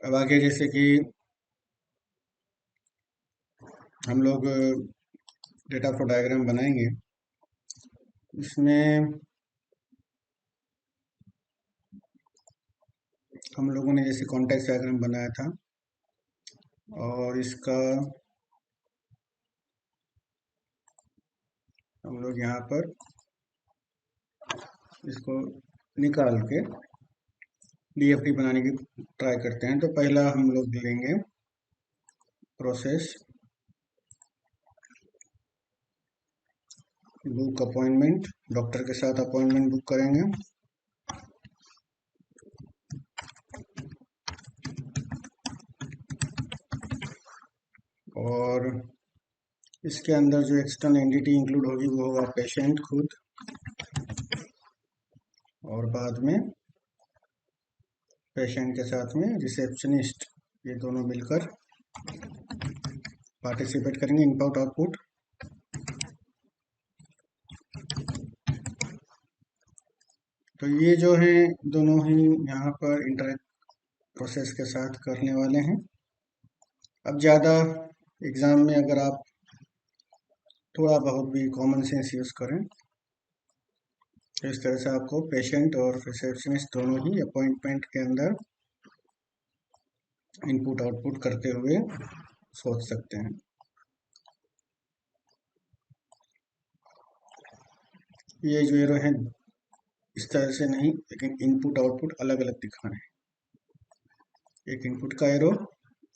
अब आगे जैसे कि हम लोग डेटा फ्लो डायग्राम बनाएंगे। इसमें हम लोगों ने जैसे कॉन्टेक्स्ट डायग्राम बनाया था और इसका हम लोग यहाँ पर इसको निकाल के डीएफटी बनाने की ट्राई करते हैं। तो पहला हम लोग लेंगे प्रोसेस बुक अपॉइंटमेंट, डॉक्टर के साथ अपॉइंटमेंट बुक करेंगे। और इसके अंदर जो एक्सटर्नल एंटिटी इंक्लूड होगी वो होगा पेशेंट खुद, और बाद में पेशेंट के साथ में रिसेप्शनिस्ट, ये दोनों मिलकर पार्टिसिपेट करेंगे इनपुट आउटपुट। तो ये जो है दोनों ही यहाँ पर इंटरैक्ट प्रोसेस के साथ करने वाले हैं। अब ज़्यादा एग्ज़ाम में अगर आप थोड़ा बहुत भी कॉमन सेंस यूज़ करें तो इस तरह से आपको पेशेंट और रिसेप्शनिस्ट दोनों ही अपॉइंटमेंट के अंदर इनपुट आउटपुट करते हुए सोच सकते हैं। ये जो एरो है इस तरह से नहीं, लेकिन इनपुट आउटपुट अलग अलग दिखाना है। एक इनपुट का एरो,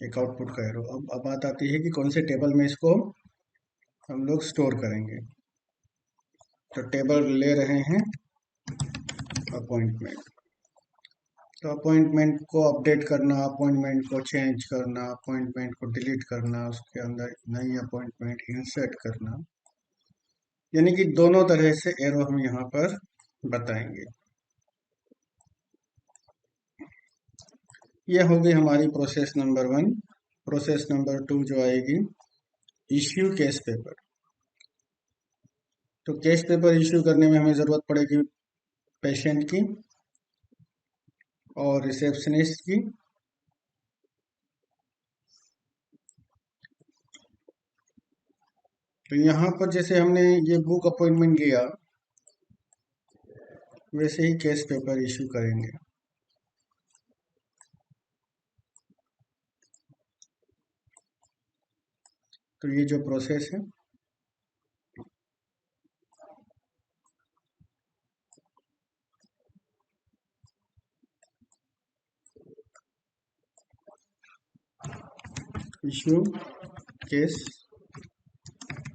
एक आउटपुट का एरो। अब बात आती है कि कौन से टेबल में इसको हम लोग स्टोर करेंगे। तो टेबल ले रहे हैं अपॉइंटमेंट। तो अपॉइंटमेंट को अपडेट करना, अपॉइंटमेंट को चेंज करना, अपॉइंटमेंट को डिलीट करना, उसके अंदर नई अपॉइंटमेंट इंसर्ट करना, यानी कि दोनों तरह से एरो हम यहाँ पर बताएंगे। यह होगी हमारी प्रोसेस नंबर 1। प्रोसेस नंबर 2 जो आएगी इश्यू केस पेपर। तो केस पेपर इश्यू करने में हमें ज़रूरत पड़ेगी पेशेंट की और रिसेप्शनिस्ट की। तो यहाँ पर जैसे हमने ये बुक अपॉइंटमेंट किया वैसे ही केस पेपर इश्यू करेंगे। तो ये जो प्रोसेस है इश्यू केस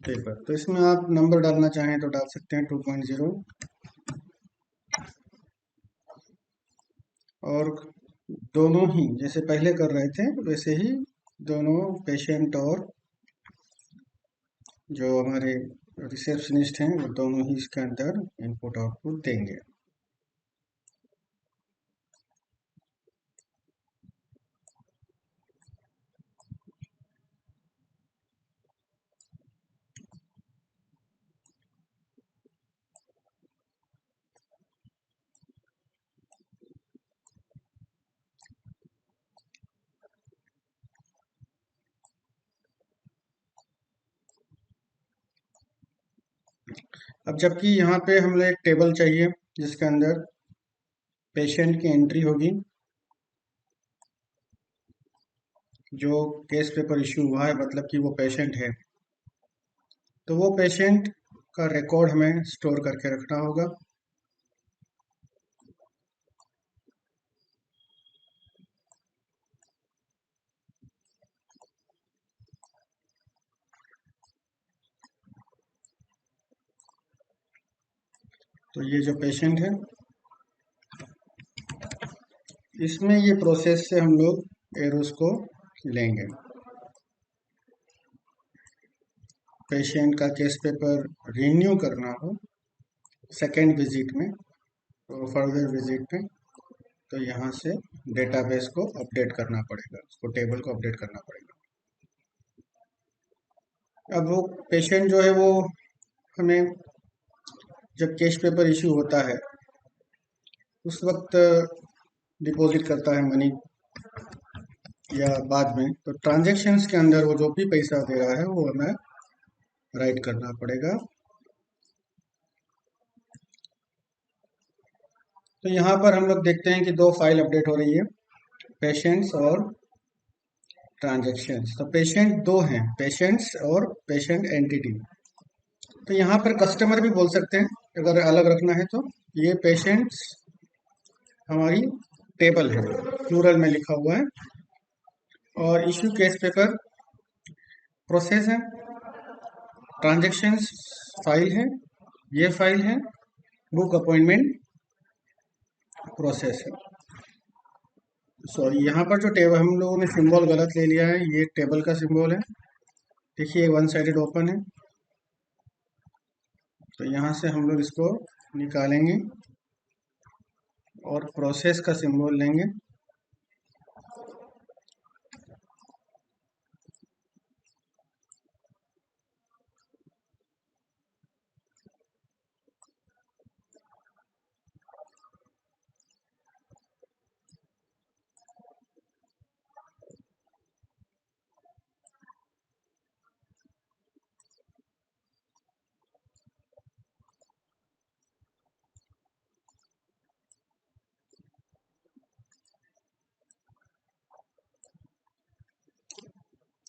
पेपर। तो इसमें आप नंबर डालना चाहें तो डाल सकते हैं 2.0, और दोनों ही जैसे पहले कर रहे थे वैसे ही दोनों पेशेंट और जो हमारे रिसेप्शनिस्ट हैं वो दोनों ही इसके अंदर इनपुट आउटपुट देंगे। अब जबकि यहाँ पे हम लोग एक टेबल चाहिए जिसके अंदर पेशेंट की एंट्री होगी, जो केस पेपर इश्यू हुआ है मतलब कि वो पेशेंट है, तो वो पेशेंट का रिकॉर्ड हमें स्टोर करके रखना होगा। तो ये जो पेशेंट है इसमें ये प्रोसेस से हम लोग एरोस को लेंगे। पेशेंट का केस पेपर रिन्यू करना हो सेकेंड विजिट में, तो फर्दर विजिट में, तो यहाँ से डेटाबेस को अपडेट करना पड़ेगा, उसको टेबल को अपडेट करना पड़ेगा। अब वो पेशेंट जो है वो हमें जब केस पेपर इश्यू होता है उस वक्त डिपॉजिट करता है मनी या बाद में, तो ट्रांजेक्शन्स के अंदर वो जो भी पैसा दे रहा है वो हमें राइट करना पड़ेगा। तो यहाँ पर हम लोग देखते हैं कि दो फाइल अपडेट हो रही है, पेशेंट्स और ट्रांजेक्शन्स। तो पेशेंट दो हैं, पेशेंट्स और पेशेंट एंटिटी। तो यहाँ पर कस्टमर भी बोल सकते हैं अगर अलग रखना है तो। ये पेशेंट्स हमारी टेबल है, प्लूरल में लिखा हुआ है, और इश्यू केस पेपर प्रोसेस है, ट्रांजेक्शन्स फाइल है, ये फाइल है, बुक अपॉइंटमेंट प्रोसेस है। सॉरी, यहाँ पर जो टेबल हम लोगों ने सिंबल गलत ले लिया है, ये टेबल का सिंबल है। देखिए वन साइडेड ओपन है, तो यहाँ से हम लोग इसको निकालेंगे और प्रोसेस का सिंबल लेंगे।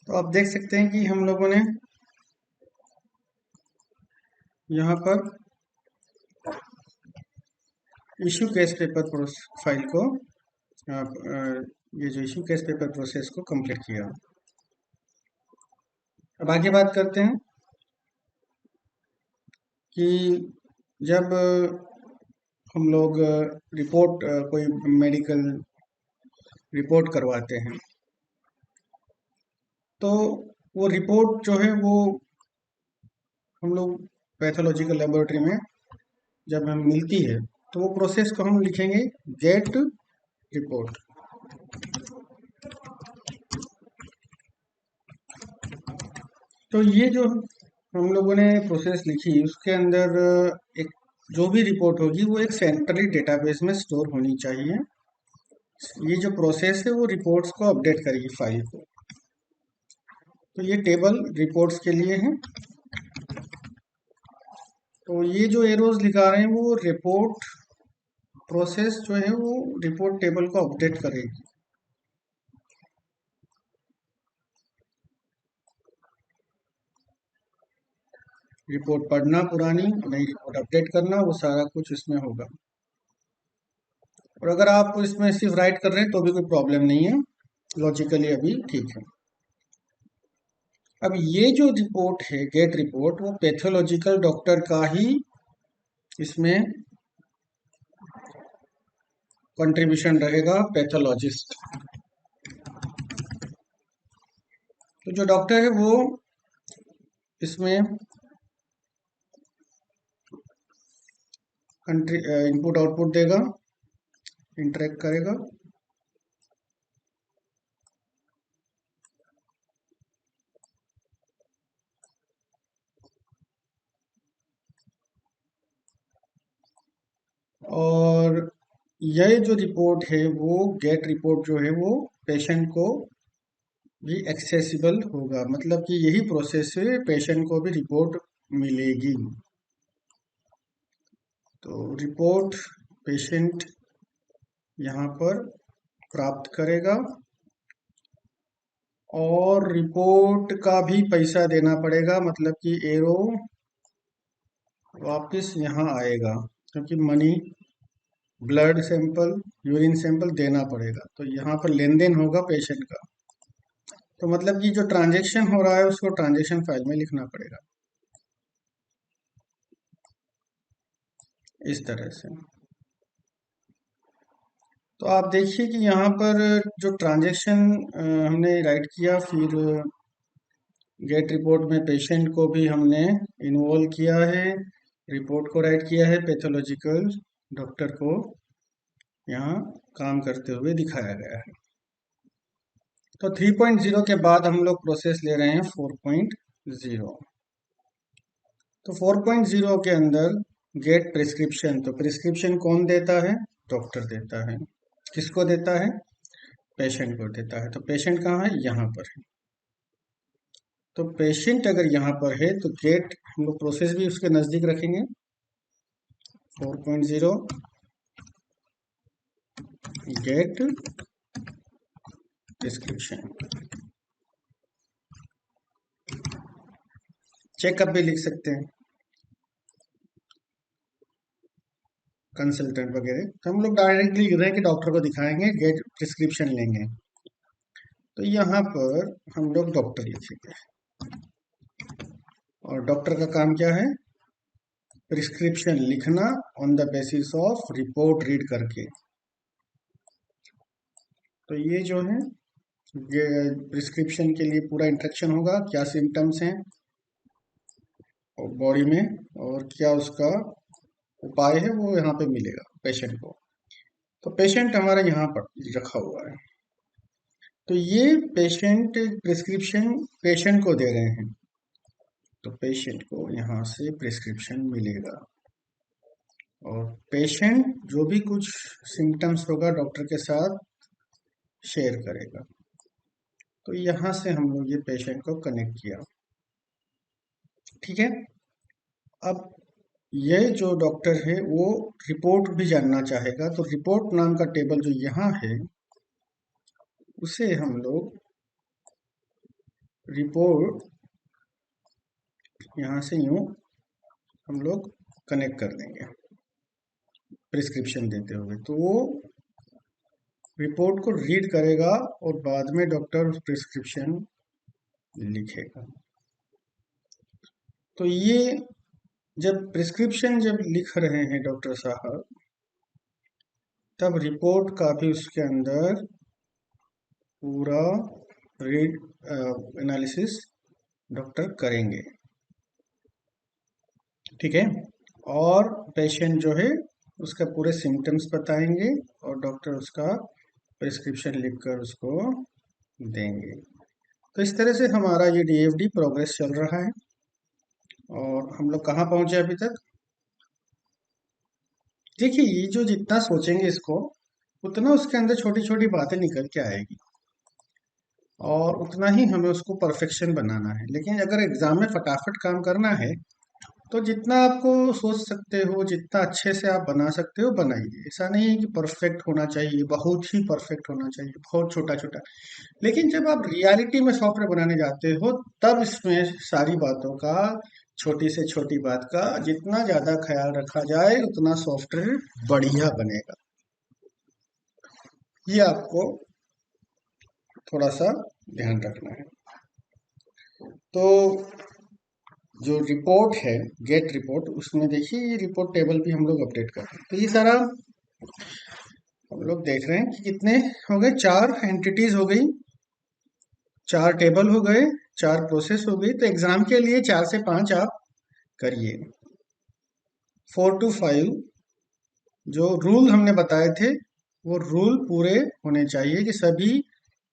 तो आप देख सकते हैं कि हम लोगों ने यहाँ पर इशू केस पेपर फाइल को ये जो इशू केस पेपर प्रोसेस को कंप्लीट किया। अब आगे बात करते हैं कि जब हम लोग रिपोर्ट कोई मेडिकल रिपोर्ट करवाते हैं, तो वो रिपोर्ट जो है वो हम लोग पैथोलॉजिकल लेबोरेटरी में जब हम मिलती है तो वो प्रोसेस को हम लिखेंगे गेट रिपोर्ट। तो ये जो हम लोगों ने प्रोसेस लिखी उसके अंदर एक जो भी रिपोर्ट होगी वो एक सेंट्रली डेटाबेस में स्टोर होनी चाहिए। ये जो प्रोसेस है वो रिपोर्ट्स को अपडेट करेगी फाइल को। तो ये टेबल रिपोर्ट्स के लिए है। तो ये जो एरोज दिखा रहे हैं वो रिपोर्ट प्रोसेस जो है वो रिपोर्ट टेबल को अपडेट करेगी। रिपोर्ट पढ़ना पुरानी, नई रिपोर्ट अपडेट करना, वो सारा कुछ इसमें होगा। और अगर आप इसमें सिर्फ राइट कर रहे हैं तो भी कोई प्रॉब्लम नहीं है, लॉजिकली अभी ठीक है। अब ये जो रिपोर्ट है गेट रिपोर्ट, वो पैथोलॉजिकल डॉक्टर का ही इसमें कंट्रीब्यूशन रहेगा, पैथोलॉजिस्ट। तो जो डॉक्टर है वो इसमें इनपुट आउटपुट देगा, इंटरेक्ट करेगा। और यह जो रिपोर्ट है वो गेट रिपोर्ट जो है वो पेशेंट को भी एक्सेसिबल होगा, मतलब कि यही प्रोसेस से पेशेंट को भी रिपोर्ट मिलेगी। तो रिपोर्ट पेशेंट यहाँ पर प्राप्त करेगा, और रिपोर्ट का भी पैसा देना पड़ेगा, मतलब कि एरो वापस यहाँ आएगा, क्योंकि money, blood sample, urine sample देना पड़ेगा। तो यहाँ पर लेन देन होगा पेशेंट का। तो मतलब कि जो ट्रांजैक्शन हो रहा है उसको ट्रांजैक्शन फाइल में लिखना पड़ेगा इस तरह से। तो आप देखिए कि यहाँ पर जो ट्रांजैक्शन हमने राइट किया, फिर गेट रिपोर्ट में पेशेंट को भी हमने इन्वॉल्व किया है, रिपोर्ट को राइट किया है, पैथोलॉजिकल डॉक्टर को यहाँ काम करते हुए दिखाया गया है। तो 3.0 के बाद हम लोग प्रोसेस ले रहे हैं 4.0। तो 4.0 के अंदर गेट प्रिस्क्रिप्शन। तो प्रिस्क्रिप्शन कौन देता है? डॉक्टर देता है। किसको देता है? पेशेंट को देता है। तो पेशेंट कहाँ है? यहाँ पर है। तो पेशेंट अगर यहाँ पर है तो गेट हम लोग प्रोसेस भी उसके नज़दीक रखेंगे। 4.0 गेट डिस्क्रिप्शन। चेकअप भी लिख सकते हैं, कंसल्टेंट वगैरह। तो हम लोग डायरेक्टली लिख रहे हैं कि डॉक्टर को दिखाएंगे, गेट प्रिस्क्रिप्शन लेंगे। तो यहाँ पर हम लोग डॉक्टर लिखेंगे, और डॉक्टर का काम क्या है? प्रिस्क्रिप्शन लिखना on the basis of report read करके। तो ये जो है ये प्रिस्क्रिप्शन के लिए पूरा इंस्ट्रक्शन होगा, क्या सिम्टम्स हैं बॉडी में और क्या उसका उपाय है, वो यहाँ पे मिलेगा पेशेंट को। तो पेशेंट हमारा यहाँ पर रखा हुआ है। तो ये पेशेंट प्रिस्क्रिप्शन पेशेंट को दे रहे हैं, तो पेशेंट को यहाँ से प्रिस्क्रिप्शन मिलेगा, और पेशेंट जो भी कुछ सिम्टम्स होगा डॉक्टर के साथ शेयर करेगा। तो यहाँ से हम लोग ये पेशेंट को कनेक्ट किया। ठीक है। अब ये जो डॉक्टर है वो रिपोर्ट भी जानना चाहेगा, तो रिपोर्ट नाम का टेबल जो यहाँ है उसे हम लोग रिपोर्ट यहाँ से यूं हम लोग कनेक्ट कर देंगे प्रिस्क्रिप्शन देते हुए। तो वो रिपोर्ट को रीड करेगा और बाद में डॉक्टर उस प्रिस्क्रिप्शन लिखेगा। तो ये जब प्रिस्क्रिप्शन जब लिख रहे हैं डॉक्टर साहब, तब रिपोर्ट का भी उसके अंदर पूरा रीड एनालिसिस डॉक्टर करेंगे। ठीक है। और पेशेंट जो है उसका पूरे सिम्टम्स बताएंगे और डॉक्टर उसका प्रिस्क्रिप्शन लिखकर उसको देंगे। तो इस तरह से हमारा ये डीएफडी प्रोग्रेस चल रहा है। और हम लोग कहाँ पहुंचे अभी तक? देखिए, ये जो जितना सोचेंगे इसको, उतना उसके अंदर छोटी छोटी बातें निकल के आएगी, और उतना ही हमें उसको परफेक्शन बनाना है। लेकिन अगर एग्जाम में फटाफट काम करना है तो जितना आपको सोच सकते हो, जितना अच्छे से आप बना सकते हो बनाइए। ऐसा नहीं है कि परफेक्ट होना चाहिए, बहुत ही परफेक्ट होना चाहिए, बहुत छोटा छोटा। लेकिन जब आप रियलिटी में सॉफ्टवेयर बनाने जाते हो तब इसमें सारी बातों का, छोटी से छोटी बात का जितना ज्यादा ख्याल रखा जाए उतना सॉफ्टवेयर बढ़िया बनेगा। ये आपको थोड़ा सा ध्यान रखना है। तो जो रिपोर्ट है, गेट रिपोर्ट, उसमें देखिए ये रिपोर्ट टेबल भी हम लोग अपडेट कर रहे हैं। तो ये सारा हम लोग देख रहे हैं कि कितने हो गए, 4 एंटिटीज हो गई, 4 टेबल हो गए, 4 प्रोसेस हो गई। तो एग्जाम के लिए 4 से 5 आप करिए। 4 to 5 जो रूल हमने बताए थे वो रूल पूरे होने चाहिए, कि सभी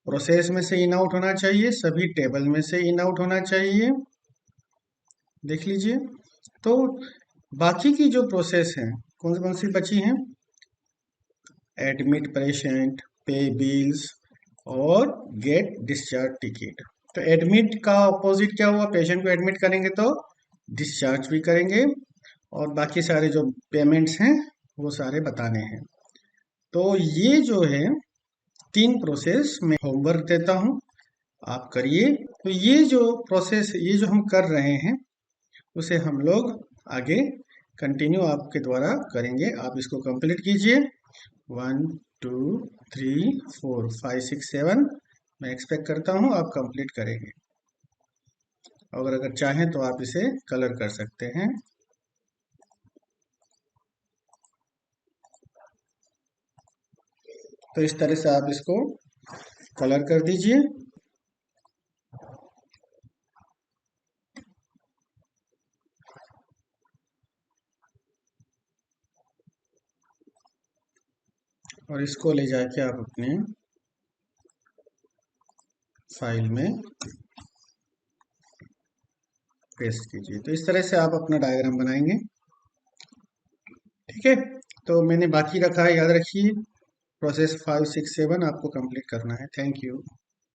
प्रोसेस में से इन आउट होना चाहिए, सभी टेबल में से इन आउट होना चाहिए। देख लीजिए। तो बाकी की जो प्रोसेस हैं, कौन सी बची हैं? एडमिट पेशेंट, पे बिल्स और गेट डिस्चार्ज टिकट। तो एडमिट का ऑपोजिट क्या हुआ? पेशेंट को एडमिट करेंगे तो डिस्चार्ज भी करेंगे, और बाकी सारे जो पेमेंट्स हैं वो सारे बताने हैं। तो ये जो है 3 प्रोसेस में होमवर्क देता हूँ, आप करिए। तो ये जो प्रोसेस, ये जो हम कर रहे हैं उसे हम लोग आगे कंटिन्यू आपके द्वारा करेंगे। आप इसको कंप्लीट कीजिए। 1 2 3 4 5 6 7 मैं एक्सपेक्ट करता हूँ आप कंप्लीट करेंगे। और अगर चाहें तो आप इसे कलर कर सकते हैं। तो इस तरह से आप इसको कलर कर दीजिए। और इसको ले जाके आप अपने फाइल में पेस्ट कीजिए। तो इस तरह से आप अपना डायग्राम बनाएंगे। ठीक है। तो मैंने बाकी रखा है, याद रखिए। प्रोसेस 5 6 7 आपको कंप्लीट करना है। Thank you.